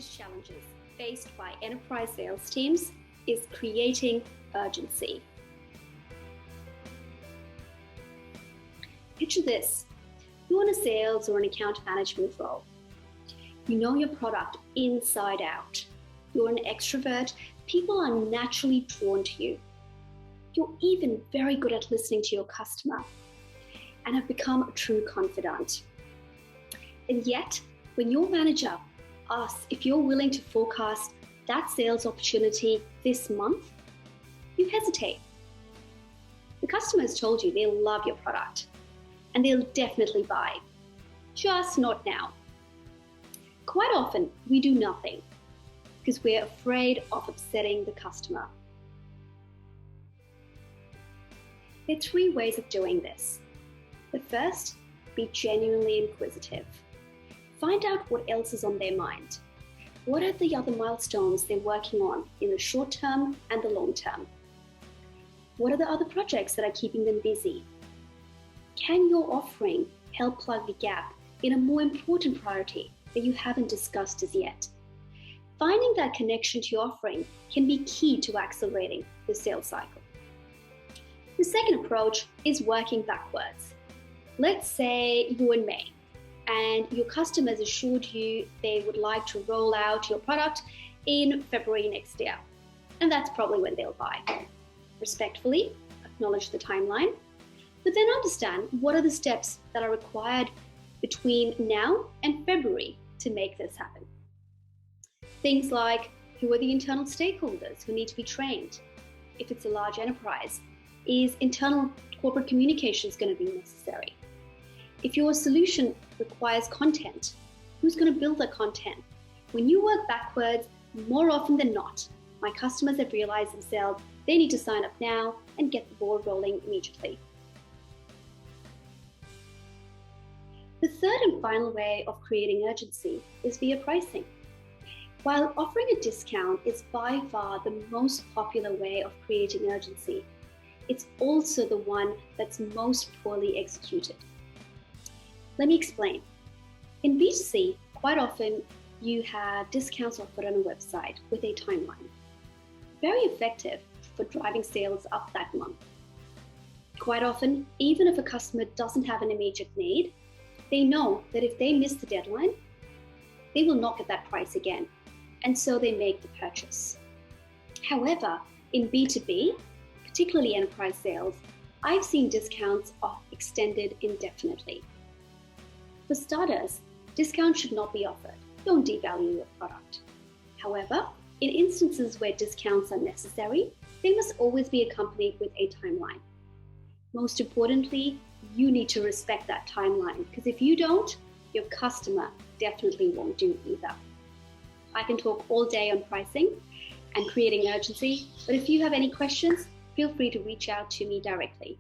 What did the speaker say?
biggest challenges faced by enterprise sales teams is creating urgency. Picture this. You're in a sales or an account management role. You know your product inside out. You're an extrovert. People are naturally drawn to you. You're even very good at listening to your customer and have become a true confidant. And yet, when your manager asks if you're willing to forecast that sales opportunity this month, you hesitate. The customer has told you they love your product and they'll definitely buy, just not now. Quite often, we do nothing because we're afraid of upsetting the customer. There are 3 ways of doing this. The first, be genuinely inquisitive. Find out what else is on their mind. What are the other milestones they're working on in the short term and the long term? What are the other projects that are keeping them busy? Can your offering help plug the gap in a more important priority that you haven't discussed as yet? Finding that connection to your offering can be key to accelerating the sales cycle. The second approach is working backwards. Let's say you're in May and your customers assured you they would like to roll out your product in February next year. And that's probably when they'll buy. Respectfully, acknowledge the timeline, but then understand what are the steps that are required between now and February to make this happen. Things like, who are the internal stakeholders who need to be trained? If it's a large enterprise, is internal corporate communications going to be necessary? If your solution requires content, who's going to build the content? When you work backwards, more often than not, my customers have realized themselves they need to sign up now and get the ball rolling immediately. The third and final way of creating urgency is via pricing. While offering a discount is by far the most popular way of creating urgency, it's also the one that's most poorly executed. Let me explain. In B2C, quite often you have discounts offered on a website with a timeline. Very effective for driving sales up that month. Quite often, even if a customer doesn't have an immediate need, they know that if they miss the deadline, they will not get that price again, and so they make the purchase. However, in B2B, particularly enterprise sales, I've seen discounts extended indefinitely. For starters, discounts should not be offered. Don't devalue your product. However, in instances where discounts are necessary, they must always be accompanied with a timeline. Most importantly, you need to respect that timeline, because if you don't, your customer definitely won't do either. I can talk all day on pricing and creating urgency, but if you have any questions, feel free to reach out to me directly.